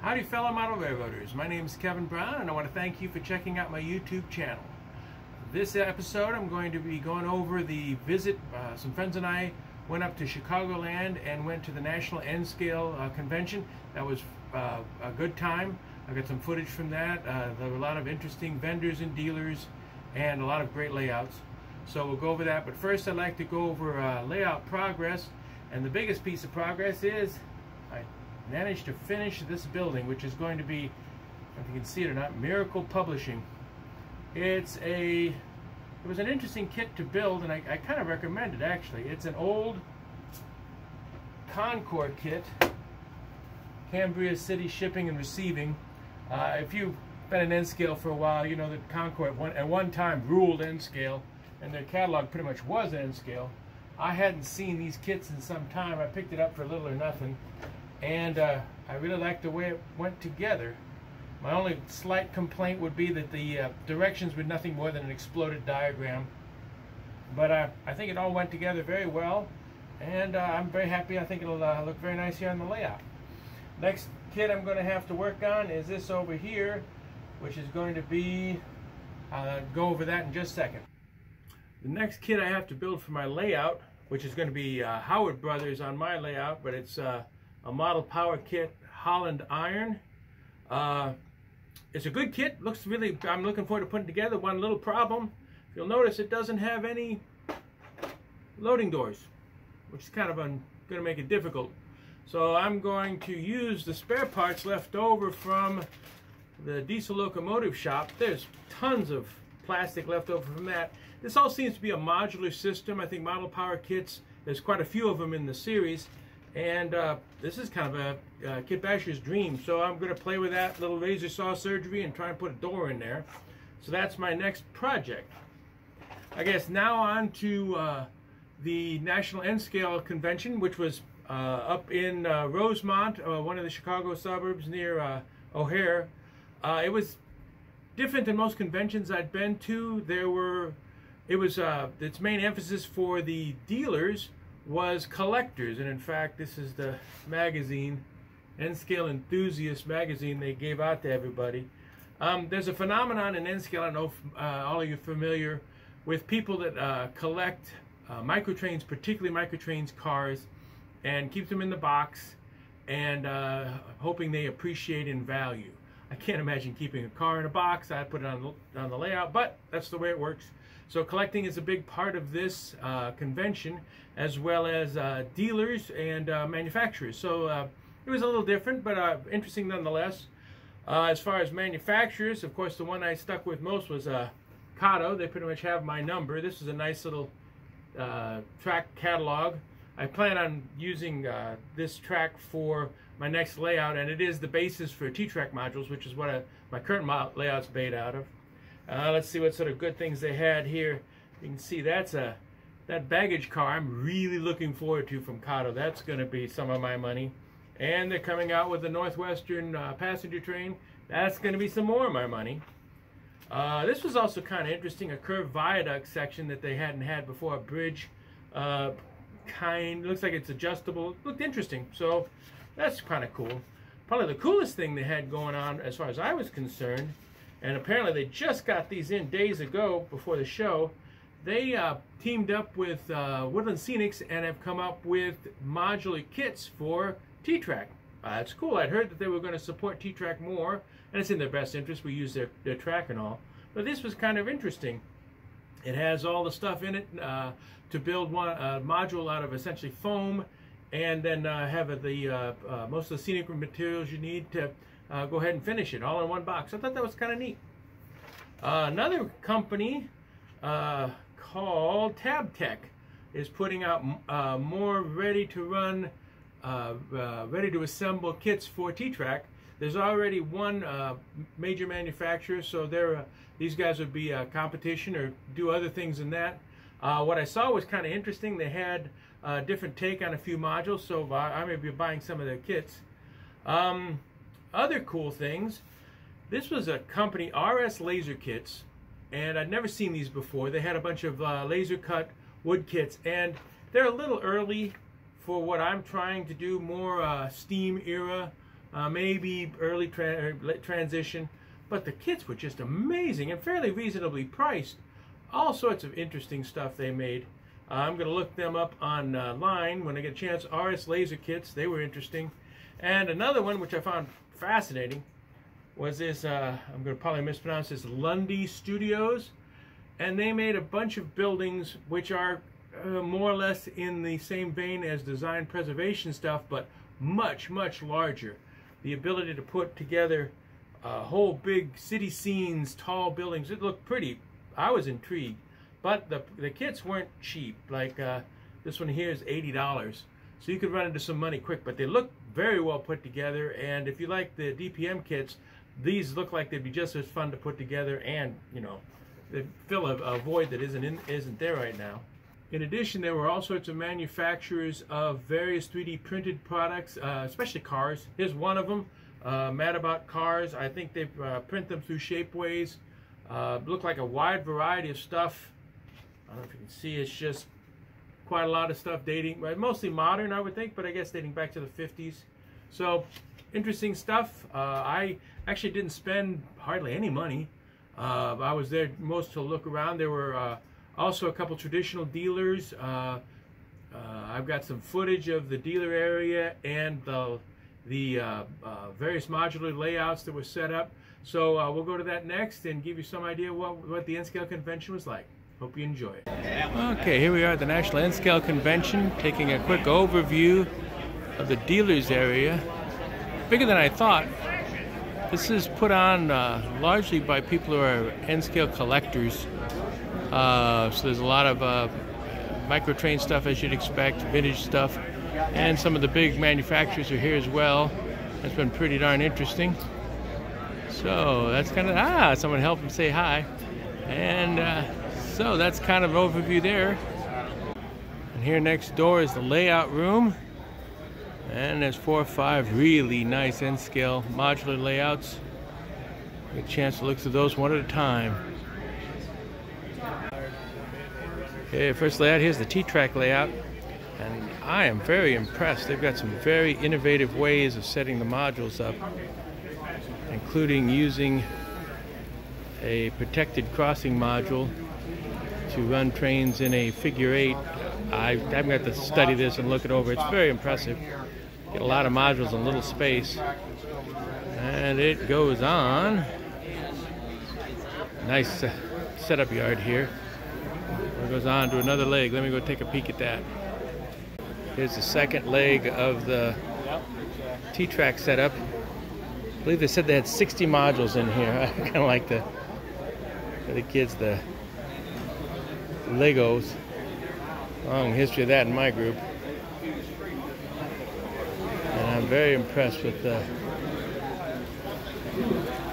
Howdy fellow model railroaders, my name is Kevin Brown and I want to thank you for checking out my YouTube channel. This episode I'm going to be going over the visit. Some friends and I went up to Chicagoland and went to the National N-Scale Convention. That was a good time. I got some footage from that. There were a lot of interesting vendors and dealers and a lot of great layouts. So we'll go over that, but first I'd like to go over layout progress. And the biggest piece of progress is I managed to finish this building, which is going to be, if you can see it or not, Miracle Publishing. It was an interesting kit to build, and I kind of recommend it actually. It's an old Concord kit, Cambria City Shipping and Receiving. If you've been in N-Scale for a while, you know that Concord at one time ruled N-Scale, and their catalog pretty much was N-Scale. I hadn't seen these kits in some time. I picked it up for little or nothing, and I really liked the way it went together. My only slight complaint would be that the directions were nothing more than an exploded diagram, but I think it all went together very well, and I'm very happy. I think it'll look very nice here on the layout. Next kit I'm going to have to work on is this over here, which is going to be, I'll go over that in just a second. The next kit I have to build for my layout, which is going to be Howard Brothers on my layout, but it's a model power kit, Holland Iron. It's a good kit. Looks really, I'm looking forward to putting it together. One little problem, you'll notice it doesn't have any loading doors, which is kind of going to make it difficult. So I'm going to use the spare parts left over from the diesel locomotive shop. There's tons of plastic left over from that. This all seems to be a modular system. I think model power kits, there's quite a few of them in the series, and this is kind of a kit basher's dream. So I'm going to play with that little razor saw surgery and try and put a door in there. So that's my next project. I guess now on to the National N-Scale Convention, which was up in Rosemont, one of the Chicago suburbs near O'Hare. It was different than most conventions I'd been to. Its main emphasis for the dealers was collectors, and in fact this is the magazine, N-Scale Enthusiast magazine they gave out to everybody. There's a phenomenon in N-Scale, I don't know if all of you are familiar with people that collect microtrains, particularly microtrains cars, and keep them in the box and hoping they appreciate in value. I can't imagine keeping a car in a box. I put it on the layout, but that's the way it works. So collecting is a big part of this convention, as well as dealers and manufacturers. So it was a little different, but interesting nonetheless. As far as manufacturers, of course, the one I stuck with most was Kato. They pretty much have my number. This is a nice little track catalog. I plan on using this track for my next layout, and it is the basis for T-Track modules, which is what my current layout's made out of. Let's see what sort of good things they had here. You can see that baggage car I'm really looking forward to from Kato. That's going to be some of my money. And they're coming out with the Northwestern passenger train. That's going to be some more of my money. This was also kind of interesting, a curved viaduct section that they hadn't had before, a bridge looks like it's adjustable. It looked interesting, so that's kind of cool. Probably the coolest thing they had going on as far as I was concerned, and apparently they just got these in days ago before the show, they teamed up with Woodland Scenics and have come up with modular kits for T-Track. That's cool. I'd heard that they were going to support T-Track more, and it's in their best interest. We use their track and all. But this was kind of interesting. It has all the stuff in it to build one module out of essentially foam, and then have most of the scenic materials you need to go ahead and finish it all in one box. I thought that was kind of neat. Another company called TabTech is putting out more ready-to-run, ready-to-assemble kits for T-Track. There's already one major manufacturer, so these guys would be a competition or do other things in that. What I saw was kind of interesting. They had a different take on a few modules, so I may be buying some of their kits. Other cool things, this was a company, RS Laser Kits, and I'd never seen these before. They had a bunch of laser cut wood kits, and they're a little early for what I'm trying to do, more steam era maybe early transition, but the kits were just amazing and fairly reasonably priced. All sorts of interesting stuff they made. I'm going to look them up online when I get a chance. RS Laser Kits, they were interesting. And another one which I found fascinating was this, I'm going to probably mispronounce this, Lundy Studios. And they made a bunch of buildings which are more or less in the same vein as design preservation stuff, but much, much larger. The ability to put together whole big city scenes, tall buildings. It looked pretty. I was intrigued. But the kits weren't cheap. Like this one here is $80. So you could run into some money quick. But they look very well put together. And if you like the DPM kits, these look like they'd be just as fun to put together, and, you know, they fill a void that isn't there right now. In addition, there were all sorts of manufacturers of various 3D printed products, especially cars. Here's one of them, Mad About Cars. I think they print them through Shapeways. Look like a wide variety of stuff. I don't know if you can see, it's just quite a lot of stuff dating, mostly modern, I would think, but I guess dating back to the 50s. So, interesting stuff. I actually didn't spend hardly any money. I was there most to look around. There were also a couple traditional dealers. I've got some footage of the dealer area and the various modular layouts that were set up. So we'll go to that next and give you some idea what the N-Scale convention was like. Hope you enjoy it. Okay, here we are at the National N-Scale Convention, taking a quick overview of the dealers area. Bigger than I thought. This is put on largely by people who are N-Scale collectors. So there's a lot of micro-train stuff, as you'd expect, vintage stuff, and some of the big manufacturers are here as well. That's been pretty darn interesting. So that's kind of, someone helped him say hi. And so that's kind of an overview there. And here next door is the layout room. And there's 4 or 5 really nice N-Scale modular layouts. Get a chance to look through those one at a time. Okay, first layout, here's the T-Track layout. And I am very impressed. They've got some very innovative ways of setting the modules up, including using a protected crossing module to run trains in a figure 8. I've got to study this and look it over. It's very impressive. Get a lot of modules in little space. And it goes on. Nice setup yard here. It goes on to another leg. Let me go take a peek at that. Here's the second leg of the T-Track setup. I believe they said they had 60 modules in here. I kind of like the kids, the Legos. Long history of that in my group. And I'm very impressed with the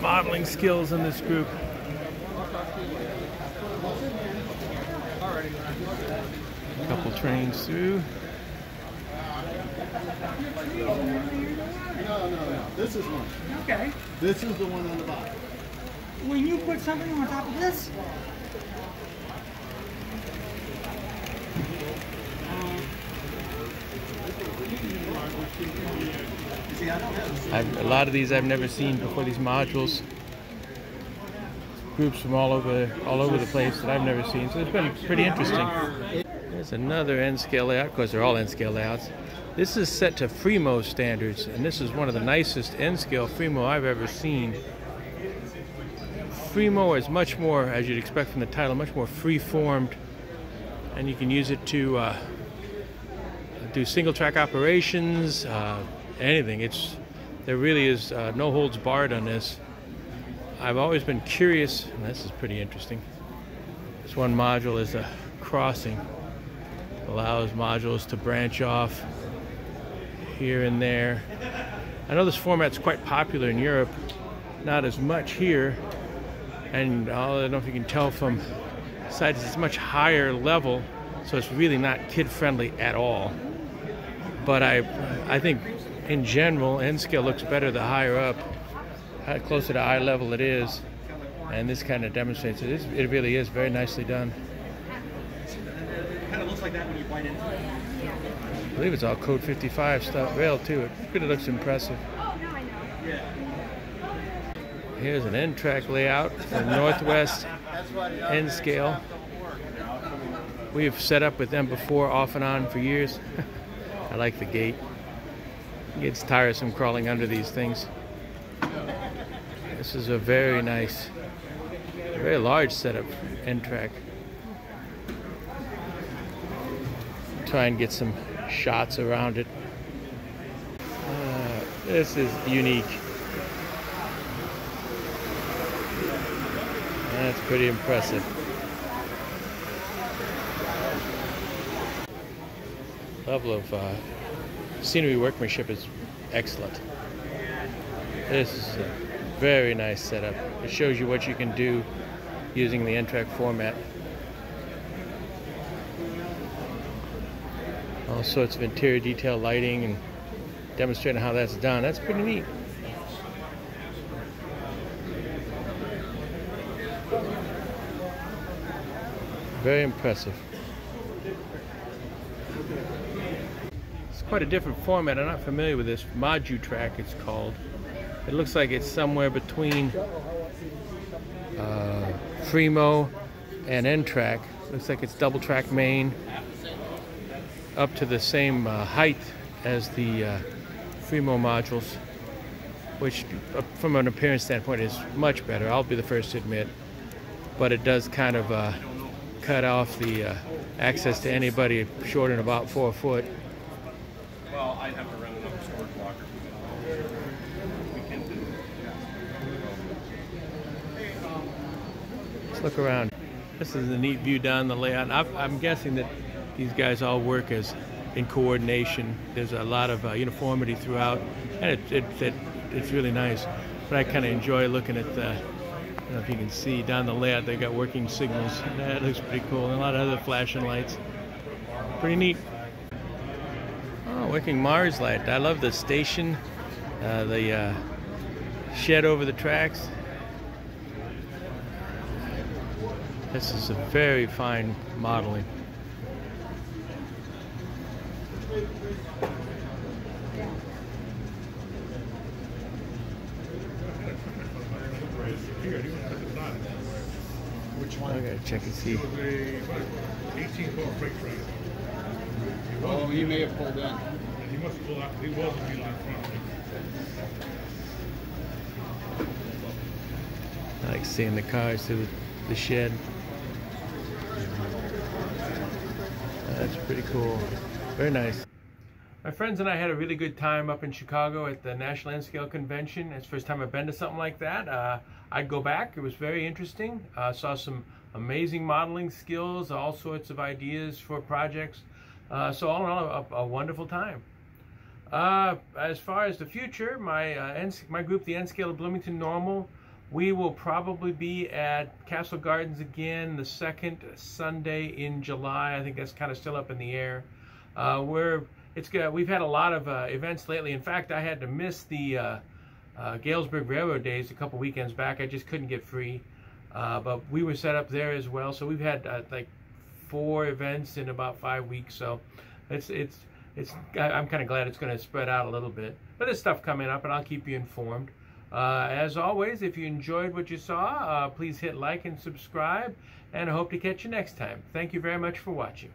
modeling skills in this group. A couple trains through. No. This is one. Okay. This is the one on the bottom. When you put something on top of this, A lot of these I've never seen before. These modules, groups from all over the place that I've never seen. So it's been pretty interesting. There's another N-Scale layout. Of course, they're all N-Scale layouts. This is set to Fremo standards, and this is one of the nicest N-Scale Fremo I've ever seen. Fremo is much more, as you'd expect from the title, much more free-formed, and you can use it to do single-track operations, anything. There really is no holds barred on this. I've always been curious, and this is pretty interesting. This one module is a crossing. It allows modules to branch off here and there. I know this format's quite popular in Europe, not as much here. And I don't know if you can tell from the side, it's much higher level, so it's really not kid-friendly at all. But I think in general, N-Scale looks better the higher up, closer to eye level it is. And this kind of demonstrates it. It really is very nicely done. it kind of looks like that when you bite into it. I believe it's all Code 55 stuff, rail too. It really looks impressive. Oh, no, I know. Here's an end track layout for Northwest N Scale. We've set up with them before, off and on, for years. I like the gate. It gets tiresome crawling under these things. This is a very nice, very large setup end track. Try and get some shots around it. This is unique. That's pretty impressive. Level of scenery workmanship is excellent. This is a very nice setup. It shows you what you can do using the N-Track format. All sorts of interior detail lighting and demonstrating how that's done. That's pretty neat. Very impressive. It's quite a different format. I'm not familiar with this. Modu-Track it's called. It looks like it's somewhere between Fremo and N-Track. Looks like it's double track main, up to the same height as the Fremo modules, which from an appearance standpoint is much better, I'll be the first to admit. But it does kind of cut off the access to anybody shorter than about 4 foot. Well, I'd have to rent another storage locker. We can do Let's look around. This is a neat view down the layout. I'm guessing that these guys all work as in coordination. There's a lot of uniformity throughout, and it's really nice. But I kind of enjoy looking at the, I don't know if you can see down the layout, they got working signals. That looks pretty cool. And a lot of other flashing lights. Pretty neat. Oh, working Mars light. I love the station, the shed over the tracks. This is a very fine modeling. Which one? I gotta check and see. 18-car freight train. Oh, he may have pulled in. And he must have pulled out. He was immediately in front of me. I like seeing the cars through the shed. That's pretty cool. Very nice. My friends and I had a really good time up in Chicago at the National N-Scale Convention. It's the first time I've been to something like that. I'd go back. It was very interesting. Saw some amazing modeling skills, all sorts of ideas for projects. So all in all, a wonderful time. As far as the future, my group, the N-Scale of Bloomington Normal, we will probably be at Castle Gardens again the second Sunday in July. I think that's kind of still up in the air. We've had a lot of events lately. In fact, I had to miss the Galesburg Railroad Days a couple weekends back. I just couldn't get free. But we were set up there as well. So we've had like 4 events in about 5 weeks. So I'm kind of glad it's going to spread out a little bit. But there's stuff coming up, and I'll keep you informed. As always, if you enjoyed what you saw, please hit like and subscribe, and I hope to catch you next time. Thank you very much for watching.